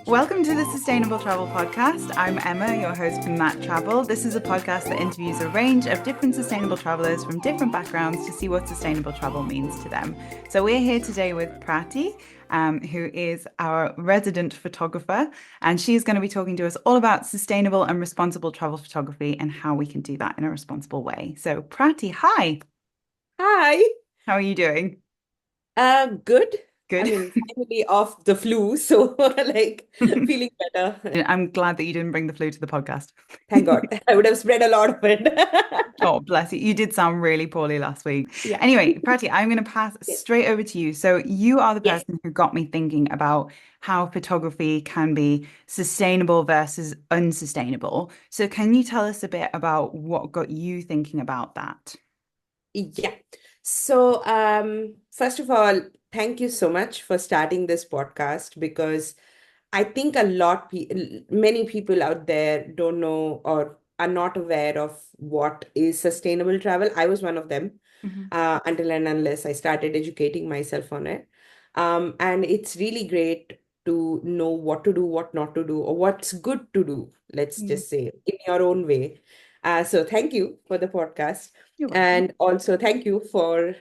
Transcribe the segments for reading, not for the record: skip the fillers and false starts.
Welcome to the Sustainable Travel Podcast. I'm Emma, your host from That Travel. This is a podcast that interviews a range of different sustainable travelers from different backgrounds to see what sustainable travel means to them. So we're here today with Prathi, who is our resident photographer, and she's going to be talking to us all about sustainable and responsible travel photography and how we can do that in a responsible way. So Prathi, hi. Hi. How are you doing? Good. I Good. mean, finally off the flu, so like feeling better. I'm glad that you didn't bring the flu to the podcast. Thank God. I would have spread a lot of it. Oh, bless you. You did sound really poorly last week. Yeah. Anyway, Prati, I'm going to pass Yes. straight over to you. So, you are the Yes. person who got me thinking about how photography can be sustainable versus unsustainable. So, can you tell us a bit about what got you thinking about that? Yeah. So, first of all, thank you so much for starting this podcast because I think many people out there don't know or are not aware of what is sustainable travel. I was one of them Hmm. until and unless I started educating myself on it. And it's really great to know what to do, what not to do, or what's good to do, let's Mm. just say, in your own way. So thank you for the podcast. You're welcome. And also thank you for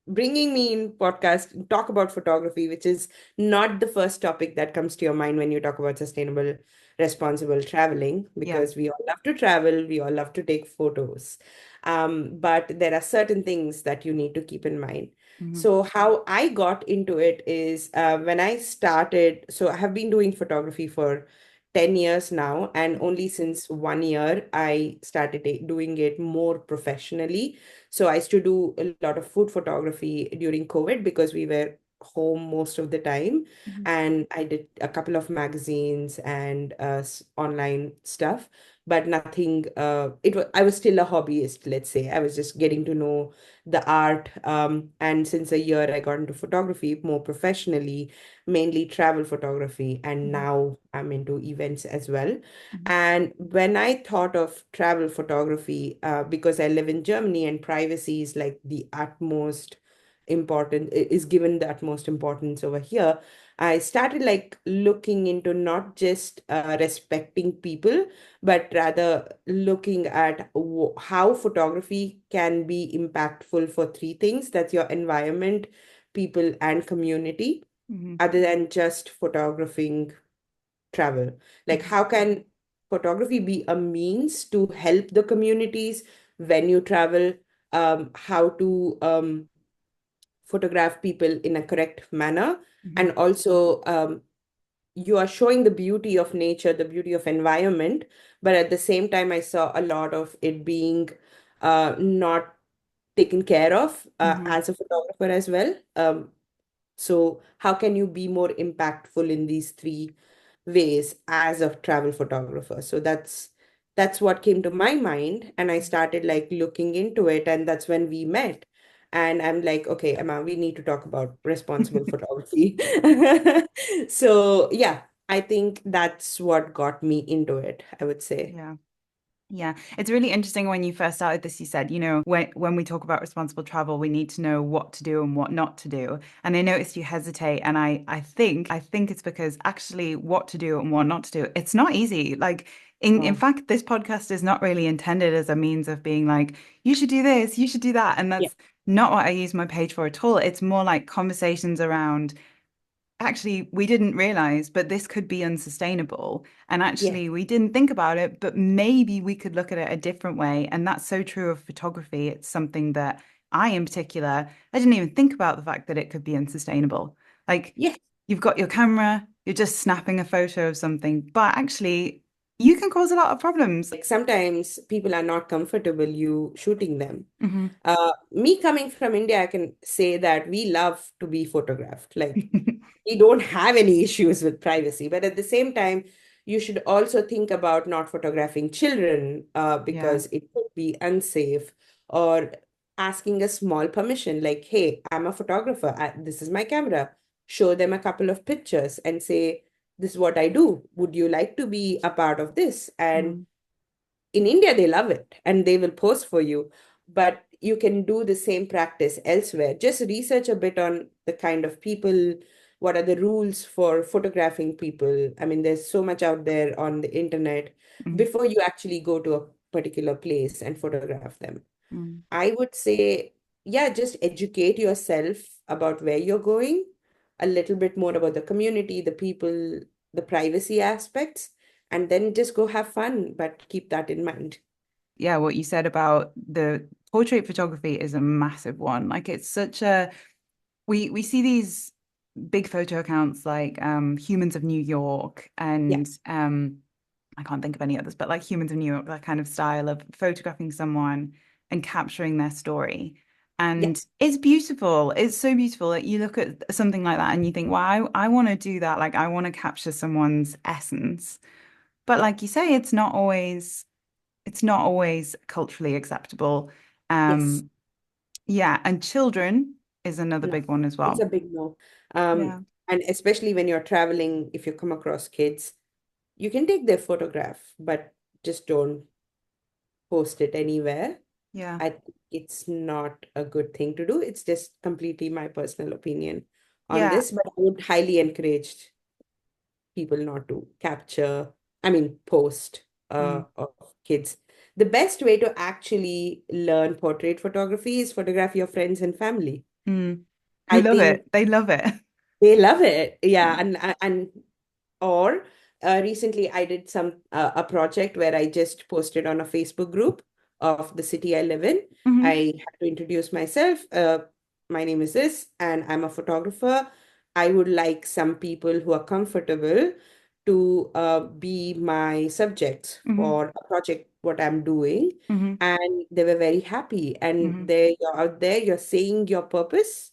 bringing me in podcast and talk about photography, which is not the first topic that comes to your mind when you talk about sustainable, responsible traveling, Yeah. because we all love to travel, we all love to take photos. But there are certain things that you need to keep in mind. Hmm. So how I got into it is when I started, so I have been doing photography for 10 years now, and only since 1 year I started doing it more professionally. So I used to do a lot of food photography during COVID because we were home most of the time. Hmm. And I did a couple of magazines and online stuff, but nothing, I was still a hobbyist, let's say. I was just getting to know the art. And since a year, I got into photography more professionally, mainly travel photography. And Hmm. now I'm into events as well. Hmm. And when I thought of travel photography, because I live in Germany and privacy is like the utmost is given the utmost importance over here, I started like looking into not just respecting people, but rather looking at how photography can be impactful for three things. That's your environment, people, and community, Hmm. other than just photographing travel. Like, Hmm. how can photography be a means to help the communities when you travel? How to photograph people in a correct manner, Hmm. and also you are showing the beauty of nature, the beauty of environment, but at the same time, I saw a lot of it being not taken care of Hmm. as a photographer as well. So how can you be more impactful in these three ways as a travel photographer? So that's what came to my mind, and I started like looking into it, and that's when we met. And I'm like, okay, Emma, we need to talk about responsible photography. So yeah, I think that's what got me into it, I would say. Yeah. Yeah, it's really interesting when you first started this, you said, when we talk about responsible travel, we need to know what to do and what not to do. And I noticed you hesitate, and I think it's because actually what to do and what not to do, it's not easy. Like in Oh, fact, this podcast is not really intended as a means of being like, you should do this, you should do that. And yeah, that's not what I use my page for at all. It's more like conversations around actually we didn't realize, but this could be unsustainable. And yeah, actually we didn't think about it, but maybe we could look at it a different way. And that's so true of photography. It's something that I, in particular, I didn't even think about the fact that it could be unsustainable. Like yeah. you've got your camera, you're just snapping a photo of something, but actually you can cause a lot of problems. Like sometimes people are not comfortable you shooting them. Hmm. Me coming from India, I can say that we love to be photographed. Like we don't have any issues with privacy, but at the same time, you should also think about not photographing children Yeah. because it could be unsafe, or asking a small permission like, hey, I'm a photographer. This is my camera. Show them a couple of pictures and say, this is what I do. Would you like to be a part of this? And Mm. in India, they love it and they will post for you. But you can do the same practice elsewhere. Just research a bit on the kind of people what are the rules for photographing people. I mean, there's so much out there on the internet Mm, before you actually go to a particular place and photograph them. mm. I would say, yeah, just educate yourself about where you're going, a little bit more about the community, the people, the privacy aspects, and then just go have fun, but keep that in mind. Yeah, what you said about the portrait photography is a massive one. Like it's such a we see these big photo accounts like Humans of New York Yeah, and I can't think of any others, but like Humans of New York, that kind of style of photographing someone and capturing their story. yeah, And it's beautiful. It's so beautiful that you look at something like that and you think, wow, I want to do that. Like I want to capture someone's essence. But like you say, it's not always culturally acceptable. yes. Um, yeah, and children is another No, big one as it's well. a big no. Um, Yeah. and especially when you're traveling, if you come across kids, you can take their photograph, but just don't post it anywhere. Yeah. I think it's not a good thing to do. It's just completely my personal opinion on Yeah. this, but I would highly encourage people not to capture, I mean, post Mm. of kids. The best way to actually learn portrait photography is photograph your friends and family. Mm. Who I love think it. They love it. they love it. Yeah, Yeah. and or recently, I did a project where I just posted on a Facebook group of the city I live in. Hmm. I had to introduce myself. My name is this, and I'm a photographer. I would like some people who are comfortable to be my subjects Hmm. for a project, what I'm doing. Hmm. And they were very happy. And Hmm. there you're out there, you're saying your purpose,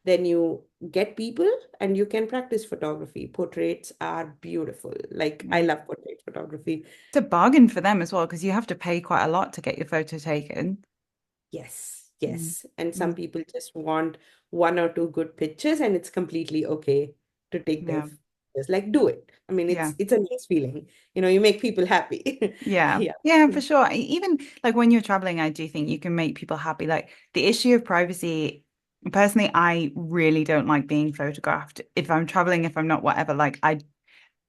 then you get people and you can practice photography. Portraits are beautiful. Like I Yeah. love portrait photography. It's a bargain for them as well because you have to pay quite a lot to get your photo taken. Yes, Mm. yes. And some Mm. people just want one or two good pictures and it's completely okay to take their Yeah. pictures. Like do it. I mean, Yeah. it's a nice feeling. You make people happy. Yeah. Yeah. Yeah, for sure. Even like when you're traveling, I do think you can make people happy. Like the issue of privacy, personally, I really don't like being photographed. If I'm traveling, if I'm not, whatever, like I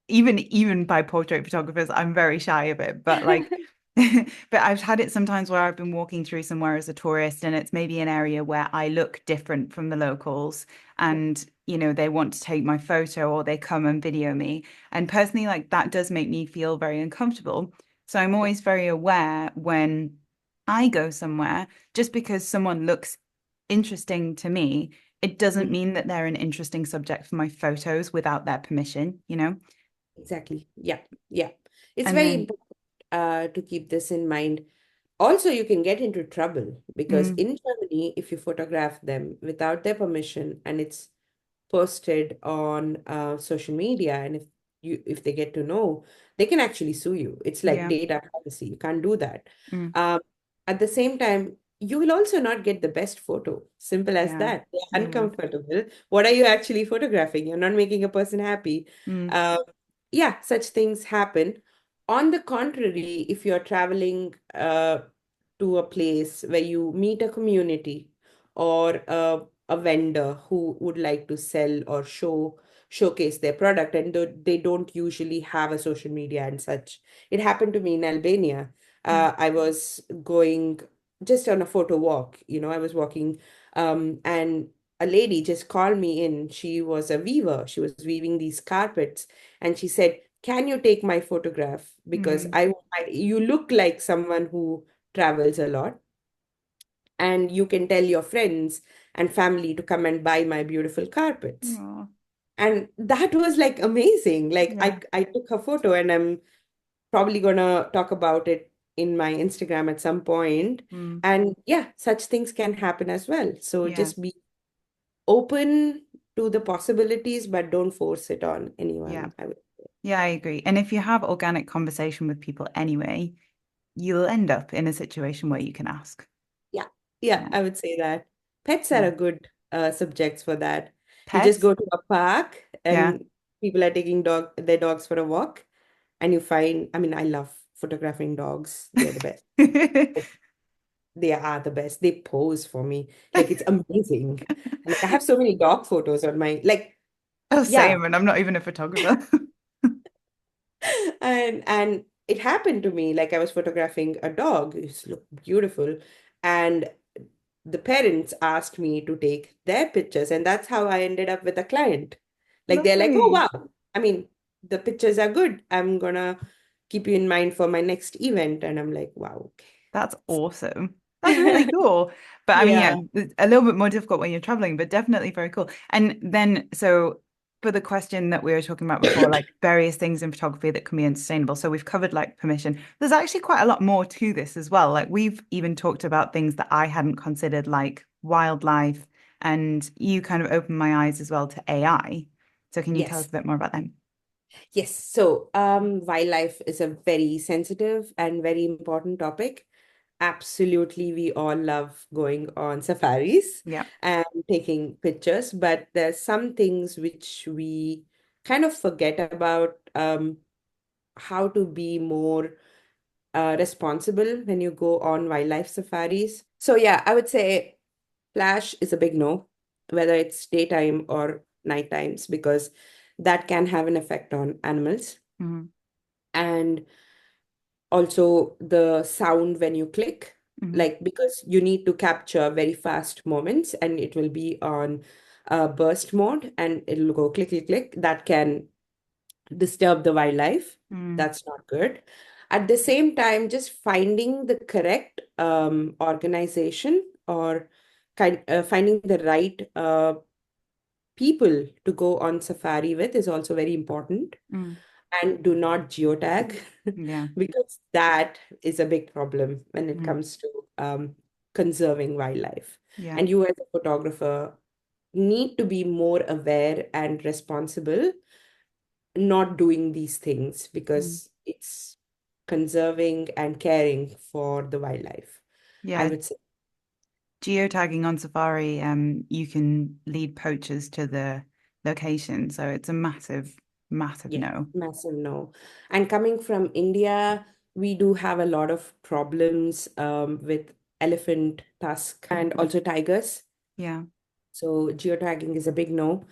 even by portrait photographers, I'm very shy of it. But like, but I've had it sometimes where I've been walking through somewhere as a tourist, and it's maybe an area where I look different from the locals, and they want to take my photo or they come and video me. And personally, like that does make me feel very uncomfortable. So I'm Yeah. always very aware when I go somewhere, just because someone looks interesting to me, it doesn't Mhm. mean that they're an interesting subject for my photos without their permission. Exactly. Yeah. Yeah. It's And very then, important to keep this in mind. Also, you can get into trouble because mm, in Germany, if you photograph them without their permission and it's posted on social media, and if they get to know, they can actually sue you. It's like yeah, data privacy. You can't do that. mm, Um, at the same time, you will also not get the best photo. Simple as yeah, that. They're you won't. uncomfortable. What are you actually photographing? You're not making a person happy. Mm, Um, yeah, such things happen. On the contrary, if you're traveling to a place where you meet a community or a vendor who would like to sell or showcase their product, and they don't usually have a social media and such. It happened to me in Albania. mm, I was going just on a photo walk. I was walking, and a lady just called me in. She was a weaver. She was weaving these carpets, and she said, "Can you take my photograph? Because mm. you look like someone who travels a lot, and you can tell your friends and family to come and buy my beautiful carpets." Aw, And that was like amazing. Like yeah, I took a photo and I'm probably gonna talk about it in my Instagram at some point. mm, And yeah, such things can happen as well. So yeah, just be open to the possibilities, but don't force it on yeah, anyone, I would say. yeah, I agree. And if you have organic conversation with people anyway, you'll end up in a situation where you can ask. Yeah, yeah, Yeah, I would say that. Pets are yeah. a good subjects for that. You just Pets? go to a park Yeah. and people are taking their dogs for a walk, and you find, I mean, I love photographing dogs. They're the best. They are the best. They pose for me. Like it's amazing. Like I have so many dog photos on my like Oh, Yeah. same. And I'm not even a photographer. And it happened to me, like I was photographing a dog. It looked beautiful. And the parents asked me to take their pictures, and that's how I ended up with a client. Like they're like, oh Lovely. wow, I mean, the pictures are good. I'm gonna keep you in mind for my next event. And I'm like, wow, That's awesome. That's really okay. cool. But I mean, yeah, Yeah. it's a little bit more difficult when you're traveling, but definitely very cool. And then, so for the question that we were talking about before, like various things in photography that can be unsustainable. So we've covered like permission. There's actually quite a lot more to this as well. Like we've even talked about things that I hadn't considered, like wildlife, and you kind of opened my eyes as well to AI. So can you tell us Yes. a bit more about them? Yes. So, wildlife is a very sensitive and very important topic. Absolutely, we all love going on safaris Yeah. and taking pictures, but there's some things which we kind of forget about, how to be more responsible when you go on wildlife safaris. So, yeah, I would say flash is a big no, whether it's daytime or night times, because that can have an effect on animals. Hmm. And also the sound when you click, Hmm. like because you need to capture very fast moments and it will be on burst mode and it'll go click click click, that can disturb the wildlife. Mm. That's not good. At the same time, just finding the correct organization, or finding the right people to go on safari with is also very important. Mm. And do not geotag, Yeah. because that is a big problem when it Mm. comes to conserving wildlife. Yeah. And you, as a photographer, need to be more aware and responsible not doing these things, Mm. because it's conserving and caring for the wildlife, I Yeah. would say. Geotagging on Safari, you can lead poachers to the location. So it's a massive, massive Yeah, no. massive no. And coming from India, we do have a lot of problems with elephant tusk and also tigers. Yeah. So geotagging is a big no.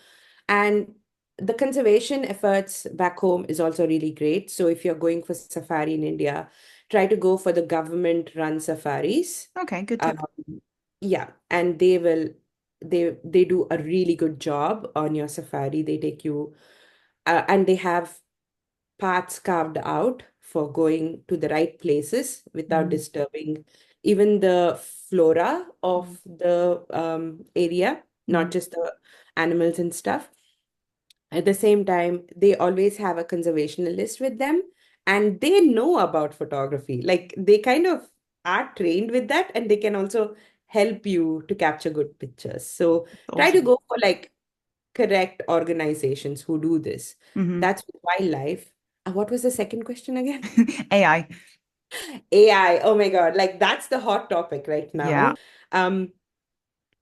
And the conservation efforts back home is also really great. So if you're going for safari in India, try to go for the government-run safaris. Okay, good Um, tip. yeah, and they do a really good job on your safari. They take you and they have paths carved out for going to the right places without Mm. disturbing even the flora Mm. of the area, not Mm. just the animals and stuff. At the same time, they always have a conservationist with them, and they know about photography. Like they kind of are trained with that, and they can also help you to capture good pictures. So try to Awesome. go for like correct organizations who do this. Hmm. That's with wildlife. What was the second question again? AI. AI. Oh my God. Like that's the hot topic right Yeah. now. Um,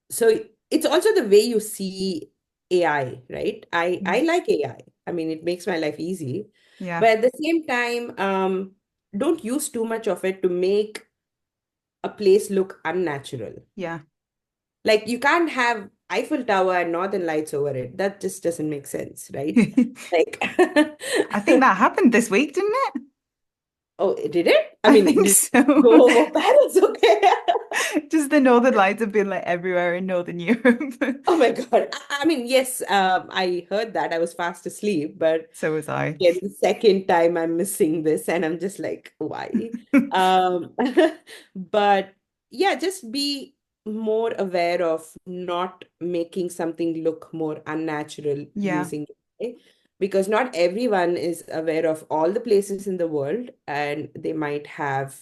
so it's also the way you see AI, right? I Mm. like AI. I mean, it makes my life easy. Yeah. But at the same time, don't use too much of it to make a place look unnatural. Yeah. Like you can't have Eiffel Tower and Northern Lights over it. That just doesn't make sense, right? Like, I think that happened this week, didn't it? oh, did it? I I mean, think did it so. go over Paris? Okay. Just the Northern Lights have been like everywhere in Northern Europe. Oh my God. I mean, yes, I heard that. I was fast asleep, but So was I. again, the second time I'm missing this, and I'm just like, why? Um, but yeah, just be more aware of not making something look more unnatural Yeah. using AI, because not everyone is aware of all the places in the world, and they might have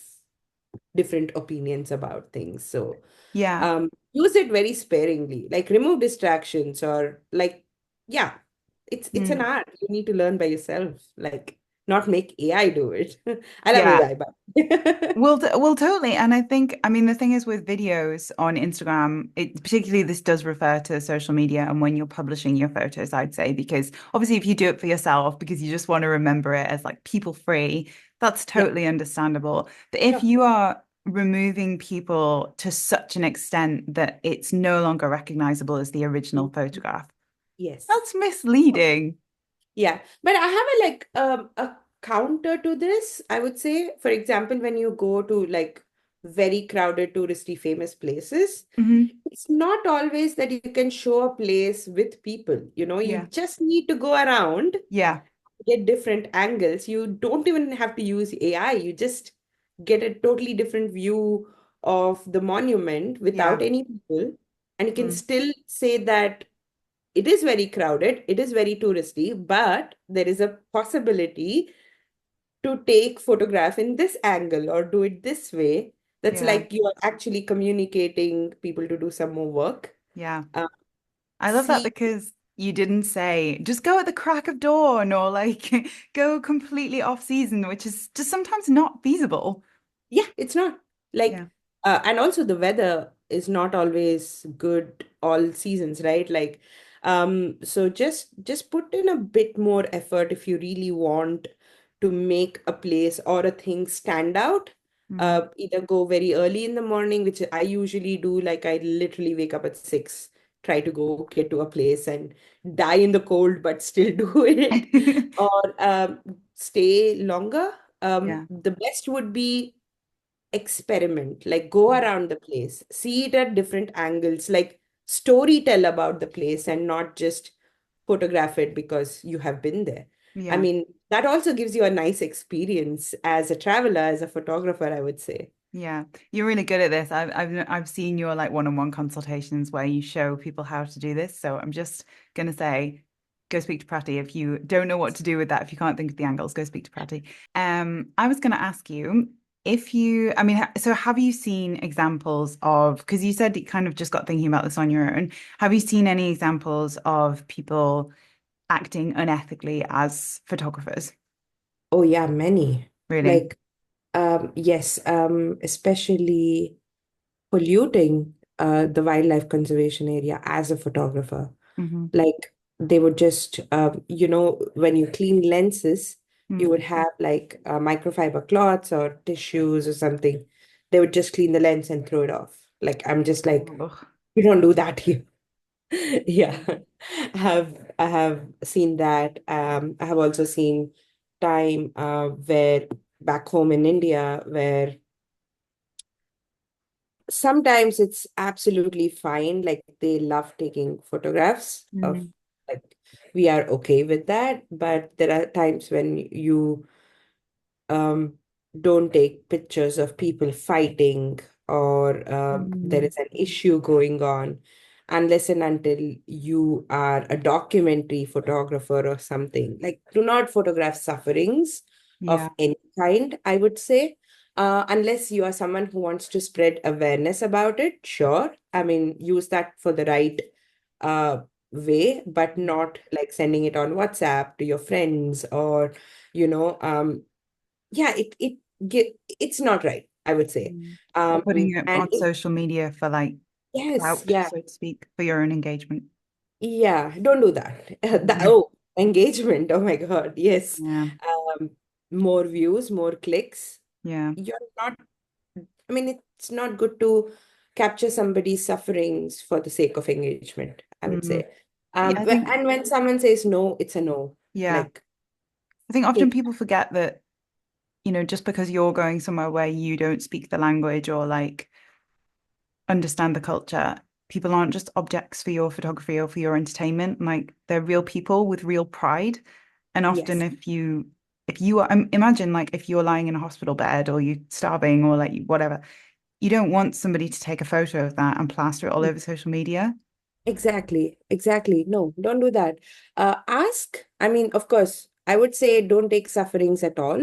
different opinions about things. So Yeah. use it very sparingly, like remove distractions, or like, yeah, it's an Mm. art. You need to learn by yourself, like not make AI do it. I love Yeah. AI, but Well, totally. And I think, I mean, the thing is with videos on Instagram, particularly this does refer to social media and when you're publishing your photos, I'd say, because obviously if you do it for yourself because you just want to remember it as like people free, that's yeah, totally understandable. But if sure. you are removing people to such an extent that it's no longer recognizable as the original photograph, Yes. That's misleading. Yeah, but I have a counter to this. I would say, for example, when you go to like very crowded, touristy, famous places, Hmm. it's not always that you can show a place with people. You Yeah. just need to go around, Yeah. get different angles. You don't even have to use AI. You just get a totally different view of the monument Yeah. without any people, and you can Mm. still say that it is very crowded, it is very touristy, but there is a possibility to take photograph in this angle or do it this way. That's Yeah. like you are actually communicating people to do some more work. Yeah. Uh, I love that see, because you didn't say just go at the crack of dawn or like go completely off season, which is just sometimes not feasible. yeah, it's not Yeah. like, and also the weather is not always good all seasons, right? Like, so just put in a bit more effort if you really want to make a place or a thing stand out. Mm. Either go very early in the morning, which I usually do, like I literally wake up at 6, try to go get to a place and die in the cold, but still do it, or stay longer. Yeah. The best would be experiment, like go Yeah. around the place, see it at different angles, like story tell about the place and not just photograph it because you have been there. I Yeah. mean, that also gives you a nice experience as a traveler, as a photographer, I would say. Yeah, you're really good at this. I've seen your like one-on-one consultations where you show people how to do this. So I'm just gonna say, go speak to Prathi if you don't know what to do with that. If you can't think of the angles, go speak to Prathi. I was gonna ask you if you, I mean, so have you seen examples of, because you said you kind of just got thinking about this on your own. Have you seen any examples of people acting unethically as photographers? Oh yeah, many. Really? Like, yes, especially polluting the wildlife conservation area as a photographer. Hmm. Like they would just, when you clean lenses, you Mm. would have like microfiber cloths or tissues or something. They would just clean the lens and throw it off. Like I'm just like, Ugh. we don't do that here. Yeah, Mm. I have seen that. I have also seen time where back home in India, where sometimes it's absolutely fine. Like they love taking photographs of, Mm. like, we are okay with that. But there are times when you um, don't take pictures of people fighting, or there Mm. is an issue going on, unless and until you are a documentary photographer or something. Like, do not photograph sufferings of Yeah. any kind, I would say. Unless you are someone who wants to spread awareness about it, sure. I mean, use that for the right uh, way, but Yeah. not like sending it on WhatsApp to your friends, or you know, yeah, it's not right, I would say. Mm. Or putting it And on social media for like yes, clout, yeah, so to speak, for your own engagement. yeah, don't do that. Mm. Oh, engagement, oh my God, yes. Yeah. Um, More views, more clicks. Yeah. You're not, I mean, it's not good to capture somebody's sufferings for the sake of engagement, I would Mm. say. Yeah, I think, And when someone says no, it's a no. yeah. Like, I think often take, people forget that, just because you're going somewhere where you don't speak the language or like understand the culture, people aren't just objects for your photography or for your entertainment. Like they're real people with real pride. And often yes. if you are, imagine like if you're lying in a hospital bed or you're starving or like whatever, you don't want somebody to take a photo of that and plaster it all over social media. Exactly, exactly. No, don't do that. Ask, I mean, of course, I would say don't take sufferings at all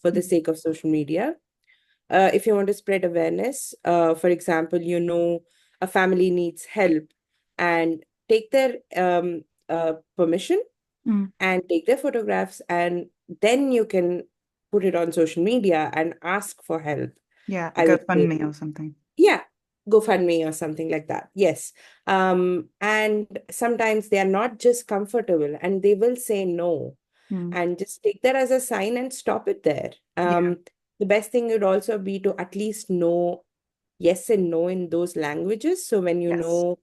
for the sake of social media. If you want to spread awareness, for example, a family needs help, and take their permission Mm. and take their photographs, and then you can put it on social media and ask for help, Yeah, a I would say. GoFundMe or something. Yeah, GoFundMe or something like that. Yes. And sometimes they are not just comfortable and they will say no. Mm. And just take that as a sign and stop it there. Yeah. The best thing would also be to at least know yes and no in those languages. So when you Yes. know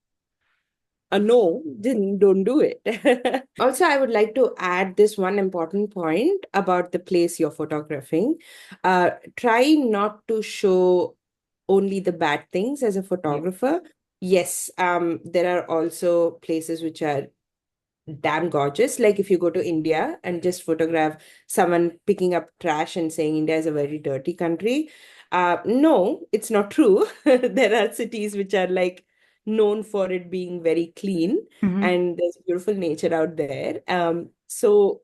a no, then don't do it. Also, I would like to add this one important point about the place you're photographing. Try not to show only the bad things as a Yeah. photographer. Yes, there are also places which are damn gorgeous. Like if you go to India and just photograph someone picking up trash and saying India is a very dirty country. No, it's not true. There are cities which are like known for it being very clean Hmm. and there's beautiful nature out there. So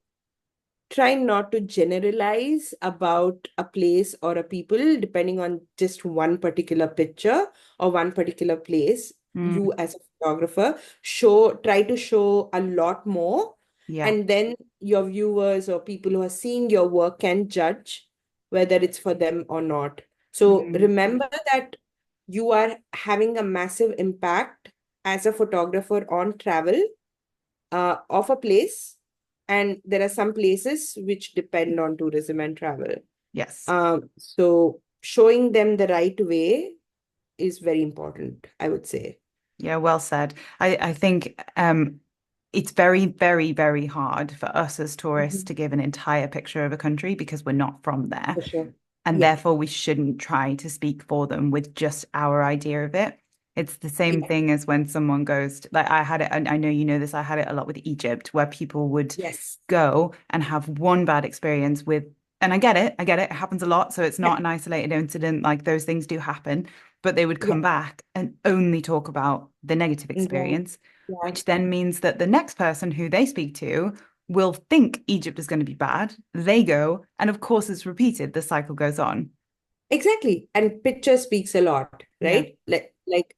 try not to generalize about a place or a people depending on just one particular picture or one particular place. Mm. You as a photographer try to show a lot more, Yeah. and then your viewers or people who are seeing your work can judge whether it's for them or not. So Mm. remember that you are having a massive impact as a photographer on travel of a place, and there are some places which depend on tourism and travel. Yes. So showing them the right way is very important, I would say. Yeah, well said. I think it's very, very, very hard for us as tourists to Mhm. give an entire picture of a country because we're not from there. For sure. And Yeah. therefore we shouldn't try to speak for them with just our idea of it. It's the same Yeah. thing as when someone goes like I had it, and I know you know this, I had it a lot with Egypt, where people would Yes. go and have one bad experience with, and I get it, it happens a lot, so it's Yeah. not an isolated incident, like those things do happen, but they would Yeah. come back and only talk about the negative Yeah. experience, Yeah. which then means that the next person who they speak to will think Egypt is going to be bad. They go, and of course it's repeated, the cycle goes on. Exactly. And picture speaks a lot, Yeah. right? Like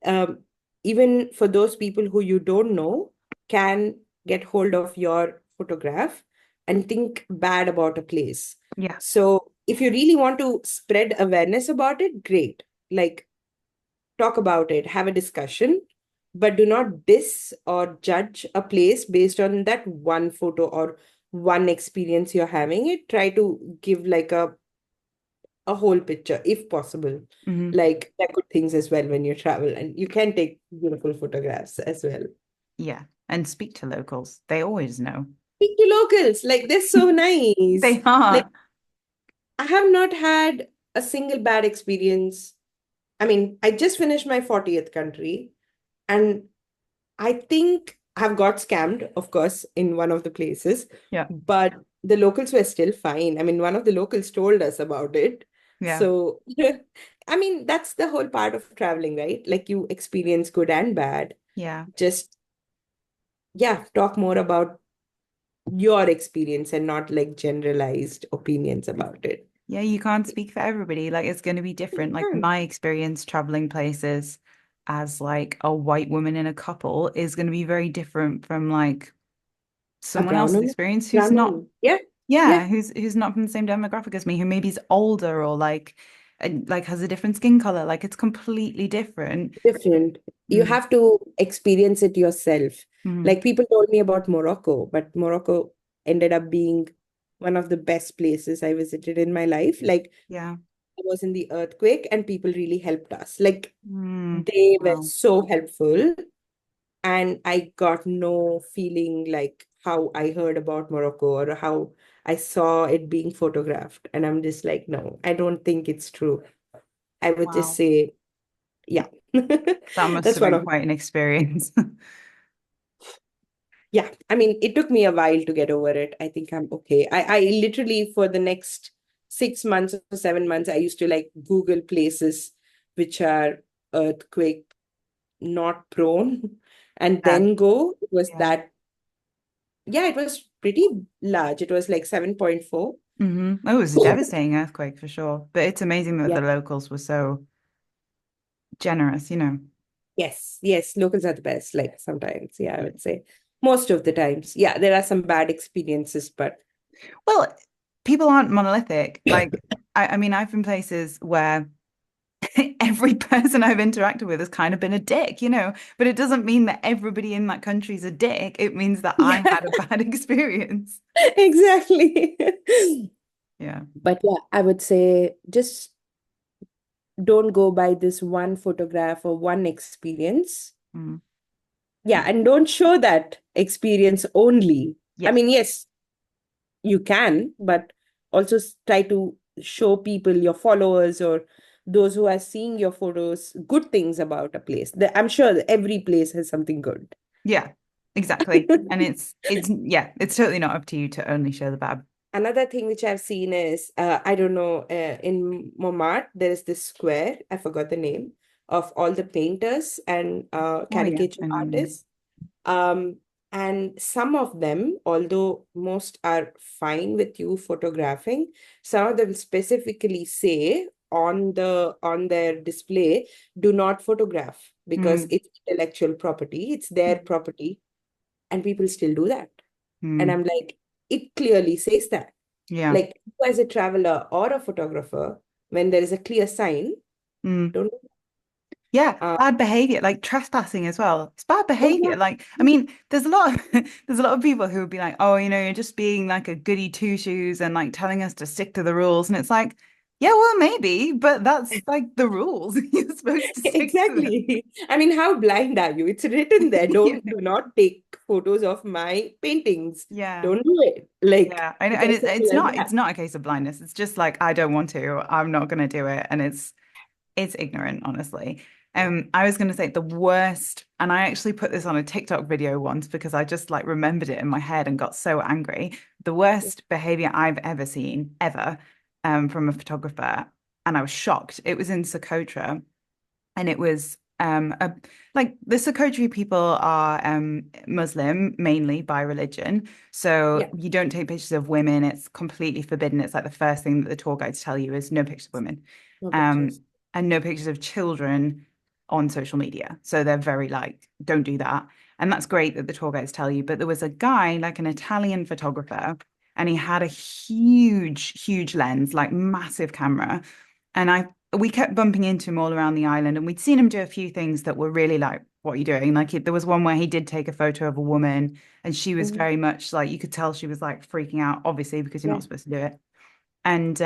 um, even for those people who you don't know can get hold of your photograph and think bad about a place. Yeah. So if you really want to spread awareness about it, great. Like talk about it, have a discussion, but do not diss or judge a place based on that one photo or one experience you're having it. Try to give like a whole picture if possible. Hmm. Like there are good things as well when you travel, and you can take beautiful photographs as well. Yeah. And speak to locals. They always know. Speak to locals, like they're so nice. They Like are. I have not had a single bad experience. I mean, I just finished my 40th country, and I think I've got scammed, of course, in one of the places, Yeah. but the locals were still fine. I mean, one of the locals told us about it. Yeah. So, I mean, that's the whole part of traveling, right? Like you experience good and bad. Yeah. Just, yeah, talk more about your experience and not like generalized opinions about it. Yeah, you can't speak for everybody. Like it's going to be different. Like Yeah. my experience traveling places as like a white woman in a couple is going to be very different from like A someone brown else's woman, experience who's brown not, woman. Yeah, yeah, yeah, who's not from the same demographic as me, who maybe is older or like and like has a different skin color. Like it's completely different. different. You Mm. have to experience it yourself. Mm. Like people told me about Morocco, but Morocco ended up being one of the best places I visited in my life. Like Yeah. I was in the earthquake and people really helped us. Like Mm. they were Wow. so helpful, and I got no feeling like how I heard about Morocco or how I saw it being photographed. And I'm just like, no, I don't think it's true. I would just Wow. say, yeah. That must That's have one been of, quite an experience. yeah. I mean, it took me a while to get over it. I think I'm okay. I literally, for the next 6 months or 7 months, I used to like Google places which are earthquake not prone and Yeah. then go. It was Yeah. that, yeah, it was pretty large. It was like 7.4. Hmm. Oh, it was a devastating earthquake for sure. But it's amazing that Yeah. the locals were so generous, you know. Yes. Yes. Locals are the best. Like sometimes, yeah, I would say most of the times. Yeah, there are some bad experiences, but Well, people aren't monolithic. Like, I mean, I've been places where every person I've interacted with has kind of been a dick, you know, but it doesn't mean that everybody in that country is a dick. It means that I yeah, had a bad experience. exactly. Yeah. But yeah, I would say just don't go by this one photograph or one experience. Mm. Yeah, and don't show that experience only. I Yeah. mean, yes, you can, but also try to show people, your followers or those who are seeing your photos, good things about a place. I'm sure that every place has something good. Yeah, exactly. And yeah, it's totally not up to you to only show the bad. Another thing which I've seen is, I don't know, in Montmartre, there is this square, I forgot the name, of all the painters and Oh yeah, caricature I know what you mean. artists. Um, and some of them, although most are fine with you photographing, some of them specifically say on their display, do not photograph because Mm, it's intellectual property, it's their mm, property, and people still do that. And mm. I'm like, it clearly says that. Yeah. Like, you as a traveler or a photographer, when there is a clear sign, Mm. don't. Yeah, Uh, bad behavior, like trespassing as well. It's bad oh behavior. Like, I yeah, mean, there's a lot of there's a lot of people who would be like, oh, you're just being like a goody two shoes and like telling us to stick to the rules. And it's like, yeah, well, maybe, but that's like the rules. You're supposed to stick to them. exactly. I mean, how blind are you? It's written there. Yeah. Do not take photos of my paintings. Yeah. Don't do it. Like, Yeah. it's And as simple as it's that. not a case of blindness. It's just like I don't want to. I'm not gonna do it. And it's ignorant, honestly. Yeah. I was going to say the worst, and I actually put this on a TikTok video once because I just like remembered it in my head and got so angry. The worst behavior I've ever seen, ever, from a photographer, and I was shocked. It was in Socotra, and it was like the Socotra people are Muslim mainly by religion, so Yeah. you don't take pictures of women. It's completely forbidden. It's like the first thing that the tour guides tell you is no pictures of women, No um, pictures. and no pictures of children on social media. So they're very like, don't do that. And that's great that the tour guides tell you. But there was a guy, like an Italian photographer, and he had a huge, huge lens, like massive camera. And we kept bumping into him all around the island, and we'd seen him do a few things that were really like, what are you doing? Like there was one where he did take a photo of a woman, and she was Mhm. very much like, you could tell she was like freaking out, obviously, because you're Yeah. not supposed to do it. And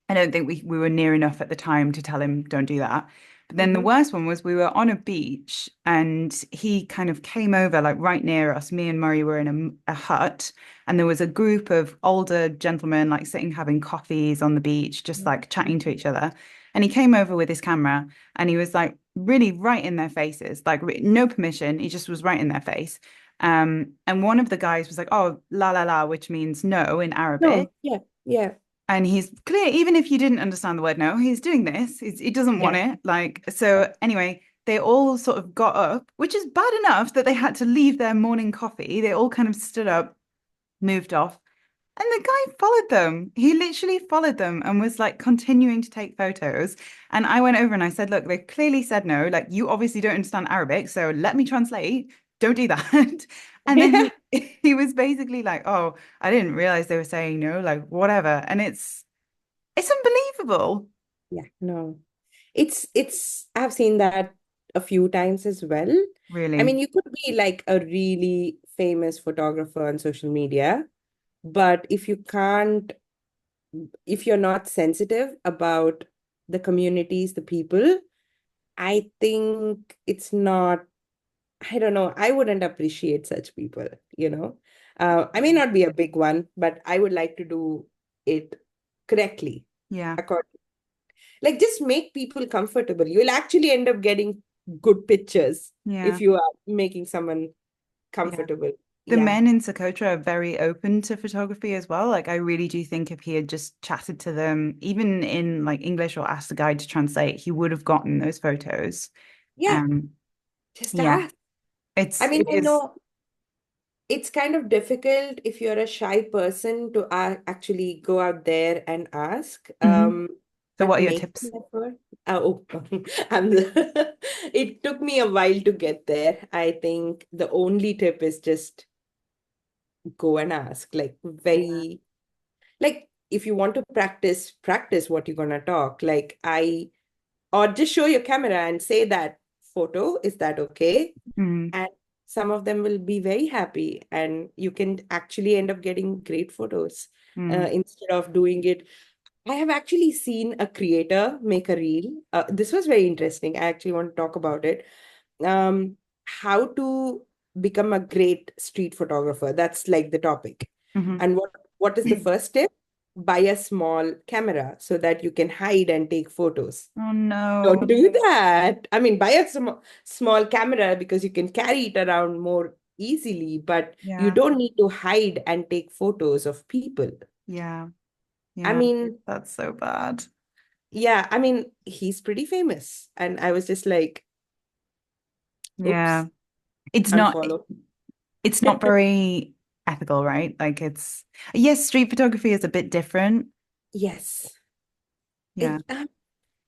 I don't think we were near enough at the time to tell him don't do that. But then the Hmm. worst one was we were on a beach and he kind of came over like right near us. Me and Murray were in a hut and there was a group of older gentlemen like sitting having coffees on the beach, just like chatting to each other. And he came over with his camera and he was like really right in their faces, like no permission. He just was right in their face. And one of the guys was like, "Oh, la la la," which means no in Arabic. No. Yeah. Yeah. And he's clear, even if you didn't understand the word no, he's doing this. He doesn't want Yeah. it. Like, so anyway, they all sort of got up, which is bad enough that they had to leave their morning coffee. They all kind of stood up, moved off. And the guy followed them. He literally followed them and was like continuing to take photos. And I went over and I said, look, they clearly said no. Like, you obviously don't understand Arabic. So let me translate. Don't do that. And then Yeah. he was basically like, oh, I didn't realize they were saying no, like whatever. And it's unbelievable, Yeah. No. I've seen that a few times as well. I really. mean, you could be like a really famous photographer on social media, but if you're not sensitive about the communities, the people, I think it's not, I don't know, I wouldn't appreciate such people, you know. I may Yeah. not be a big one, but I would like to do it correctly. Yeah. According, like, just make people comfortable. You'll actually end up getting good pictures Yeah. if you are making someone Yeah. comfortable. The Yeah. men in Socotra are very open to photography as well. Like I really do think if he had just chatted to them, even in like English or asked the guide to translate, he would have gotten those photos. Yeah. Um, Just yeah, ask. I mean, it I is. know it's kind of difficult if you're a shy person to actually go out there and ask. Mhm. So what But are your make tips? an effort. It took me a while to get there. I think the only tip is just go and ask. Like, Yeah. very, like, if you want to practice, practice what you're gonna talk. Or just show your camera and say that photo, is that okay? Mm, And some of them will be very happy and you can actually end up getting great photos mm, instead of doing it. I have actually seen a creator make a reel. This was very interesting. I actually want to talk about it. um how to become a great street photographer. That's like the topic. Hmm. And what is the first step? Buy a small camera so that you can hide and take photos. Oh Don't no. do that. I mean, buy a small camera because you can carry it around more easily, but you Yeah. don't need to hide and take photos of people. Yeah. I Yeah. mean, That's so bad. yeah, I mean, he's pretty famous. And I was just like, Yeah. oops, It's not unfollow. it's not very ethical, right? Like it's yes, street photography is a bit different. Yes. Yeah. It,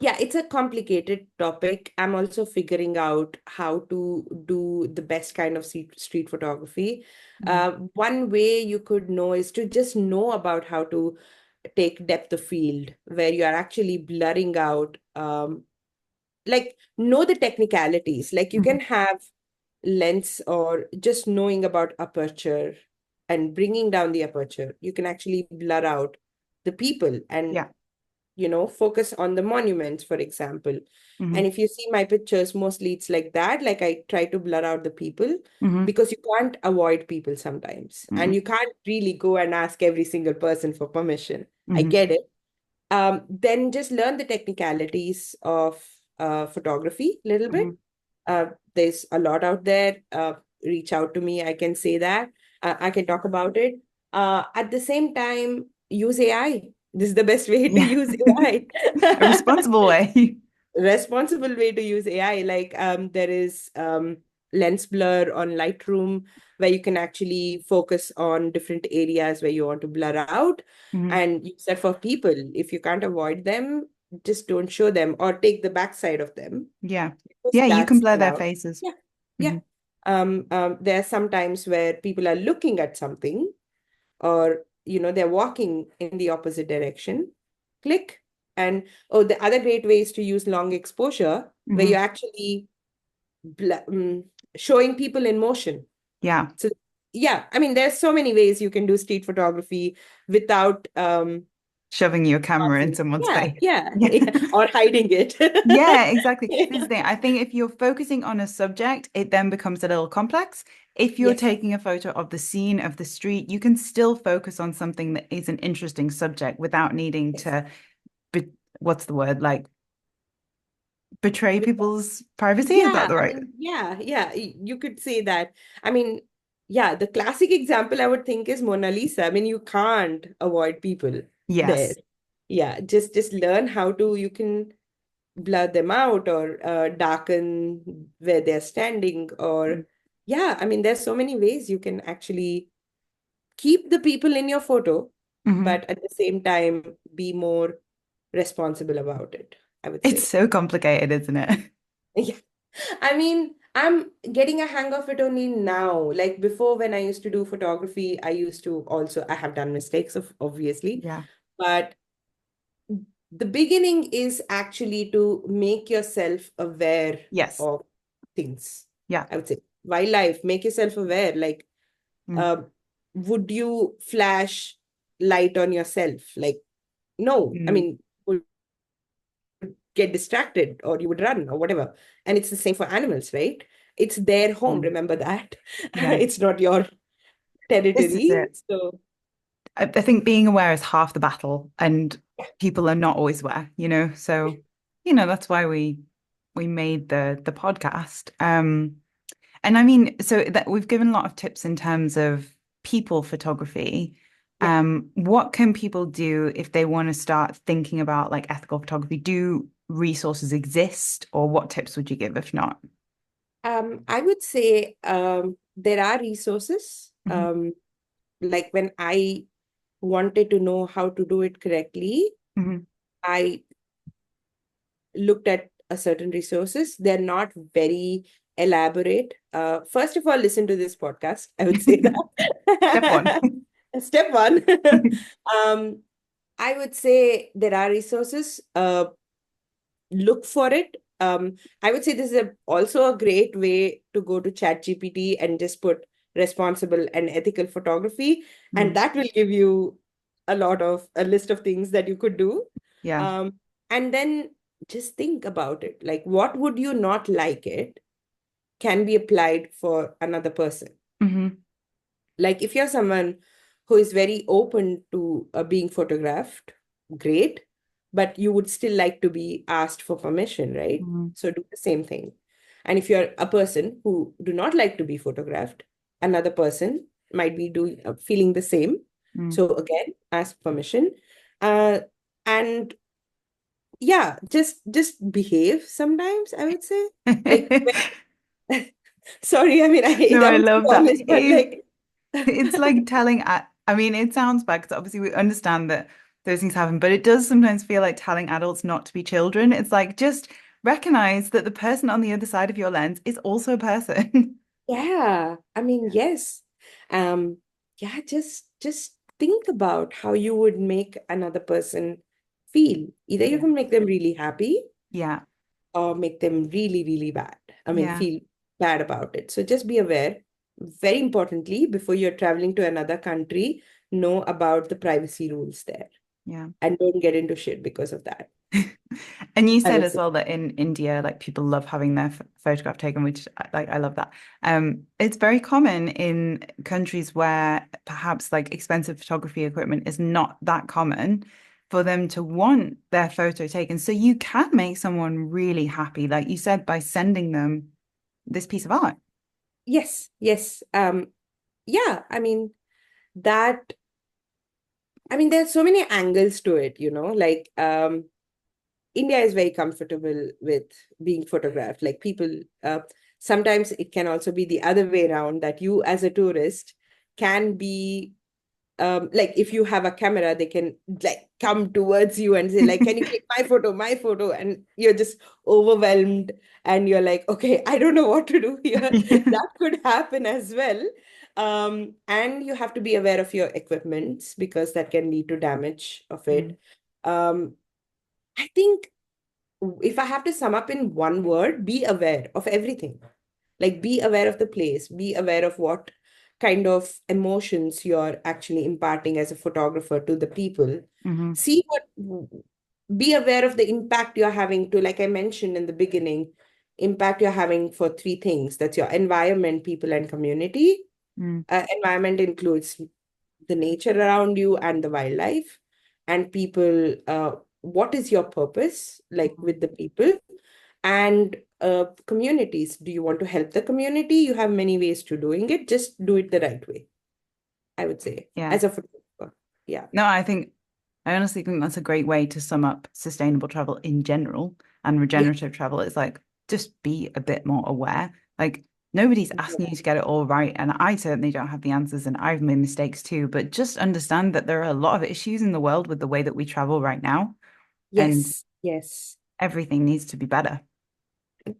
yeah, it's a complicated topic. I'm also figuring out how to do the best kind of street photography. Hmm. One way you could know is to just know about how to take depth of field, where you are actually blurring out, like know the technicalities. Like you Hmm. can have lens or just knowing about aperture and bringing down the aperture. You can actually blur out the people and Yeah. focus on the monuments, for example. And Hmm. if you see my pictures, mostly it's like that. Like I try to blur out the people Hmm. because you can't avoid people sometimes. And you can't really go and ask every single person for permission. I Hmm. get it. Then just learn the technicalities of photography a little bit. Hmm. There's a lot out there. Reach out to me. I can say that. I can talk about it. At the same time, use AI. This is the best way to Yeah. use AI. A responsible way. Responsible way to use AI. Like there is lens blur on Lightroom where you can actually focus on different areas where you want to blur out Hmm. and use that for people. If you can't avoid them, just don't show them or take the backside of them Yeah. because Yeah, you can that's blur their allowed. faces. Yeah, yeah. Hmm. There are some times where people are looking at something or they're walking in the opposite direction. Click. And oh, the other great way is to use long exposure where Hmm. you're actually bl- um, showing people in motion. Yeah. So yeah, I mean, there's so many ways you can do street photography without Shoving your camera in causing. someone's Yeah, face. yeah, Yeah. yeah, or hiding it. Yeah, exactly. This is the thing. I think if you're focusing on a subject, it then becomes a little complex. If you're Yes, taking a photo of the scene of the street, you can still focus on something that is an interesting subject without needing yes. to be, what's the word? Like betray With people's privacy. Is that Yeah, the I right? mean, yeah, yeah, you could say that. I mean, yeah, the classic example I would think is Mona Lisa. I mean, you can't avoid people there. Yes. Yeah, just learn how to, you can blur them out or darken where they're standing or yeah, I mean, there's so many ways you can actually keep the people in your photo, Hmm. but at the same time be more responsible about it, I would It's say. so complicated, isn't it? Yeah. I mean, I'm getting a hang of it only now. Like before, when I used to do photography, I used to also, I have done mistakes, obviously, Yeah. but the beginning is actually to make yourself aware Yes. of things. Yeah. I would say wildlife, make yourself aware. Like, Mm. uh, would you flash light on yourself? Like, no, I Mm. mean, get distracted or you would run or whatever. And it's the same for animals, right? It's their home, Mm. remember that. Yeah. It's not your This is territory. it. So, I think being aware is half the battle, and people are not always aware, So, that's why we made the podcast. And I mean, so that we've given a lot of tips in terms of people photography. yeah. What can people do if they want to start thinking about like ethical photography? Do resources exist, or what tips would you give if not? I would say there are resources. Hmm. Like when I wanted to know how to do it correctly, Hmm. I looked at a certain resources. They're not very elaborate. First of all, listen to this podcast. I would say Step one. that. Step one. um, I would say there are resources. Look for it. I would say this is also a great way to go to ChatGPT and just put responsible and ethical photography, and Mm. that will give you a list of things that you could do. Yeah. And then just think about it. Like, what would you not like it? can be applied for another person. Hmm. Like if you're someone who is very open to being photographed, great, but you would still like to be asked for permission, right? Hmm. So do the same thing. And if you're a person who do not like to be photographed, another person might be doing feeling the same. Mm. So again, ask permission. Uh, and yeah, just behave sometimes, I would say. Like, sorry, I mean, I hate No, I I'm so love that. honest, but like, It's like telling, I mean, it sounds bad because obviously we understand that those things happen, but it does sometimes feel like telling adults not to be children. It's like just recognize that the person on the other side of your lens is also a person. yeah, I mean, yes. Um, yeah, just think about how you would make another person feel. Either you Yeah. can make them really happy Yeah. or make them really, really bad. I mean, Yeah. feel bad about it. So just be aware. Very importantly, before you're traveling to another country, know about the privacy rules there Yeah. and don't get into shit because of that. And you I said would as say. well that in India, like people love having their photograph taken, which like I love that. It's very common in countries where perhaps like expensive photography equipment is not that common for them to want their photo taken. So you can make someone really happy, like you said, by sending them this piece of art. Yes, yes. Yeah, that I mean, there's so many angles to it, like India is very comfortable with being photographed. Like people, sometimes it can also be the other way around that you as a tourist can be like if you have a camera, they can like come towards you and say like, can you take my photo? And you're just overwhelmed and you're like, okay, I don't know what to do here. That could happen as well. And you have to be aware of your equipment because that can lead to damage of Mm, it. Um, I think if I have to sum up in one word, be aware of everything. Like be aware of the place, be aware of what kind of emotions you're actually imparting as a photographer to the people. hmm. See what, be aware of the impact you're having to, like I mentioned in the beginning, impact you're having for three things. That's your environment, people, and community. Mm, Environment includes the nature around you and the wildlife. And people, what is your purpose, like with the people? And communities, do you want to help the community? You have many ways to doing it. Just do it the right way, I would say, yeah. as a photographer. Yeah. No, I honestly think that's a great way to sum up sustainable travel in general and Yeah. regenerative travel is like just be a bit more aware. Like nobody's asking you to get it all right, and I certainly don't have the answers, and I've made mistakes too. But just understand that there are a lot of issues in the world with the way that we travel right now, and Yes. Yes. everything needs to be better.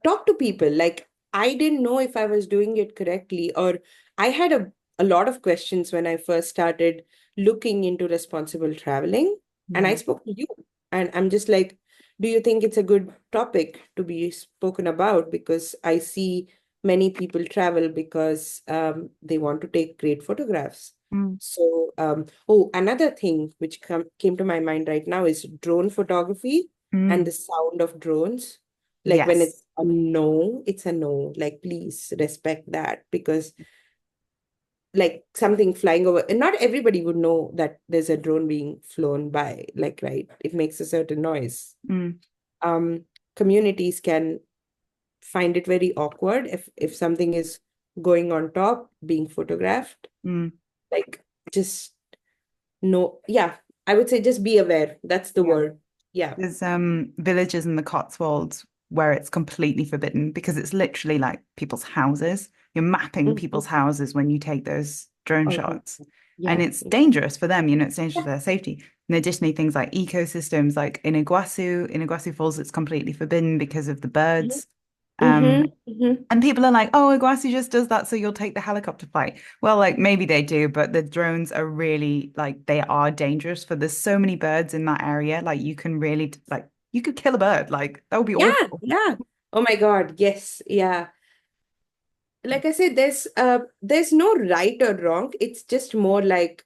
Talk to people. Like, I didn't know if I was doing it correctly, or I had a lot of questions when I first started looking into responsible traveling. And I Yeah. spoke to you, and I'm just like, do you think it's a good topic to be spoken about? Because I see many people travel because they want to take great photographs. Mm, So, oh, another thing which came to my mind right now is drone photography and mm. the sound of drones. Like when Yes. it's a no, it's a no. Like please respect that because like something flying over, and not everybody would know that there's a drone being flown by, like, right? It makes a certain noise. Mm, Um, Communities can find it very awkward if something is going on top, being photographed. mm. Like just no, yeah, I would say just be aware. That's the Yeah. word. Yeah. There's villages in the Cotswolds where it's completely forbidden because it's literally like people's houses. You're mapping Mhm. people's houses when you take those drone Oh, God. shots. And Yeah. it's dangerous for them, it's dangerous for their safety. And additionally, things like ecosystems, like in Iguazu Falls, it's completely forbidden because of the Yeah. birds. Hmm. Um, Hmm. and people are like, oh, Iguazu just does that, so you'll take the helicopter flight. Well, like maybe they do, but the drones are really like they are dangerous for there's so many birds in that area. Like you can really like you could kill a bird. Like that would be Yeah. awful. Yeah. Oh my God. Yes. Yeah. Like I said, there's no right or wrong. It's just more like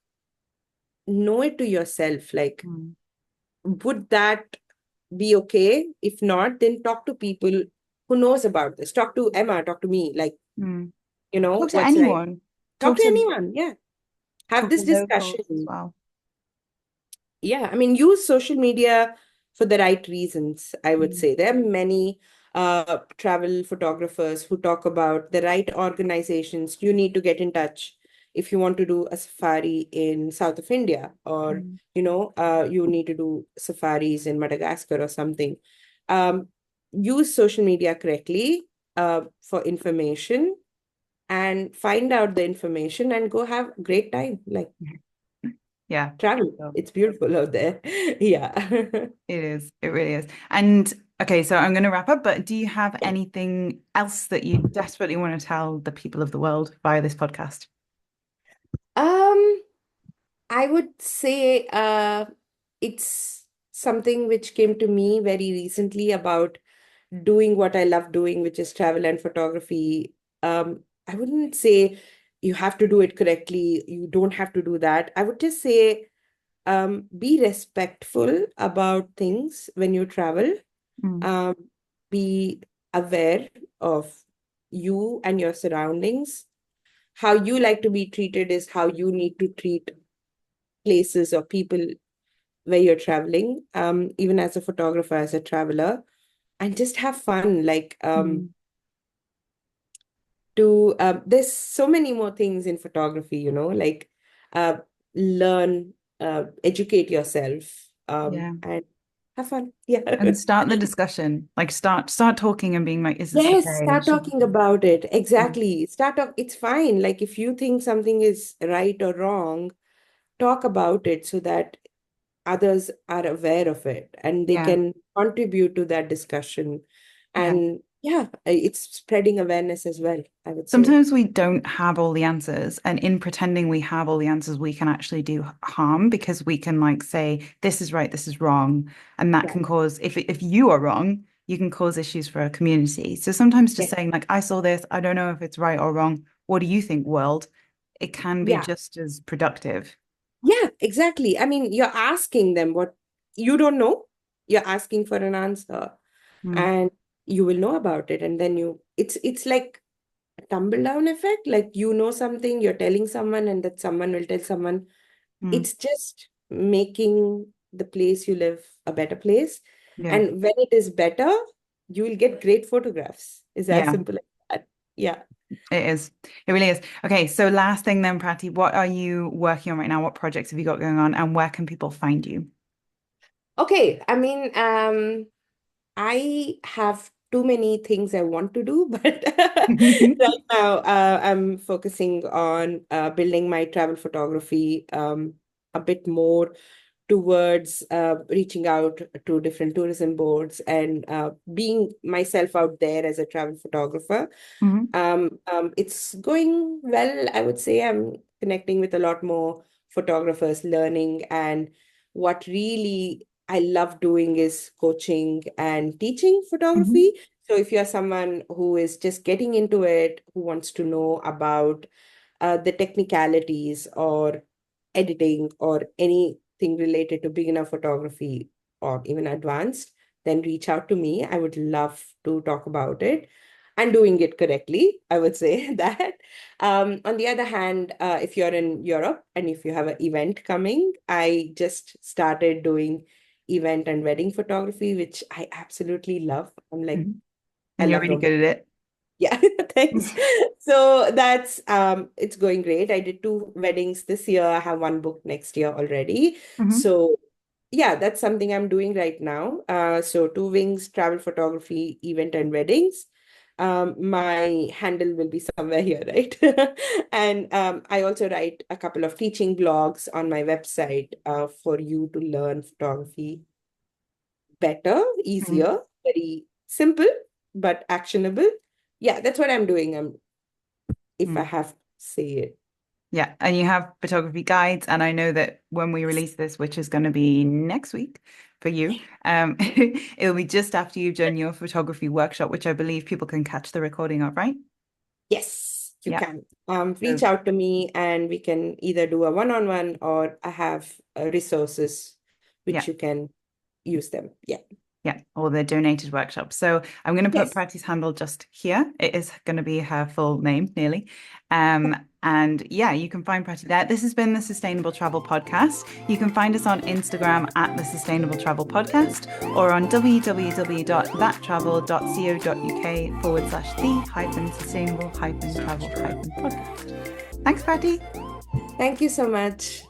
know it to yourself. Like, would that be okay? If not, then talk to people who knows about this. Talk to Emma, talk to me, like, Mm. Talk to what's right. anyone. Talk Talk to to anyone. Yeah. Have talk to this locals as discussion. well. Yeah, I mean, use social media for the right reasons, I would Mm. say. There are many travel photographers who talk about the right organizations you need to get in touch if you want to do a safari in south of India, or, Mm. you need to do safaris in Madagascar or something. Um, use social media correctly for information, and find out the information and go have a great time. Like, Yeah. travel. So It's beautiful out there. Yeah. it is. It really is. And okay, so I'm going to wrap up, but do you have anything else that you desperately want to tell the people of the world via this podcast? Um, I would say it's something which came to me very recently about doing what I love doing, which is travel and photography. I wouldn't say you have to do it correctly. You don't have to do that. I would just say be respectful about things when you travel. Mm. Um, be aware of you and your surroundings. How you like to be treated is how you need to treat places or people where you're traveling, even as a photographer, as a traveler, and just have fun. Like, Mm. there's so many more things in photography, like uh, learn, educate yourself, Yeah. and have fun. Yeah. And start the discussion. Like start talking and being like, is this Yes, okay? start Should we talking do about it. this? Exactly. It's fine. Like, if you think something is right or wrong, talk about it so that others are aware of it and they Yeah. can contribute to that discussion. Yeah. And yeah, it's spreading awareness as well, I would say. Sometimes we don't have all the answers, and in pretending we have all the answers, we can actually do harm because we can like say this is right, this is wrong, and that Yeah. can cause if you are wrong, you can cause issues for a community. So sometimes just Yes. saying like I saw this, I don't know if it's right or wrong. What do you think, world? It can be Yeah. just as productive. Yeah, exactly. I mean, you're asking them what you don't know. You're asking for an answer, Mm. and you will know about it. And then it's like a tumble down effect. Like, something, you're telling someone, and that someone will tell someone. Mm. It's just making the place you live a better place. Yeah. And when it is better, you will get great photographs. It's as Yeah. simple as that. Yeah. It is. It really is. Okay, so last thing then, Prati, what are you working on right now? What projects have you got going on, and where can people find you? Okay. I mean, I have too many things I want to do, but right now I'm focusing on building my travel photography a bit more towards reaching out to different tourism boards and being myself out there as a travel photographer. Mhm. It's going well, I would say. I'm connecting with a lot more photographers, learning, and what really I love doing is coaching and teaching Mhm. photography. So if you're someone who is just getting into it, who wants to know about the technicalities or editing or anything related to beginner photography or even advanced, then reach out to me. I would love to talk about it and doing it correctly. I would say that. On the other hand, if you're in Europe and if you have an event coming, I just started doing event and wedding photography, which I absolutely love. I'm like, Mhm. I And you're love really romance. good at Yeah, thanks. So that's it's going great. I did two weddings this year. I have one booked next year already. it. So yeah, that's something I'm doing right now. So Two Wings Travel Photography, Event and Weddings. My handle will be somewhere here, right? And I also write a couple of teaching blogs on my website for you to learn photography better, Mhm. easier, very simple, but actionable. Yeah, that's what I'm doing. If I Mhm. have to say it. Yeah, and you have photography guides, and I know that when we release this, which is going to be next week for you, it'll be just after you've done your photography workshop, which I believe people can catch the recording of, right? Yes, you Yeah. can. Reach So out to me and we can either do a one-on-one or I have resources yeah, which you can use them. Yeah. Yeah, or the donated workshops. So I'm going to put Yes. Prathi's handle just here. It is going to be her full name, nearly. And yeah, you can find Prathi there. This has been the Sustainable Travel Podcast. You can find us on Instagram at the Sustainable Travel Podcast or on www.thattravel.co.uk/the-sustainable-travel-podcast. Thanks, Prathi. Thank you so much.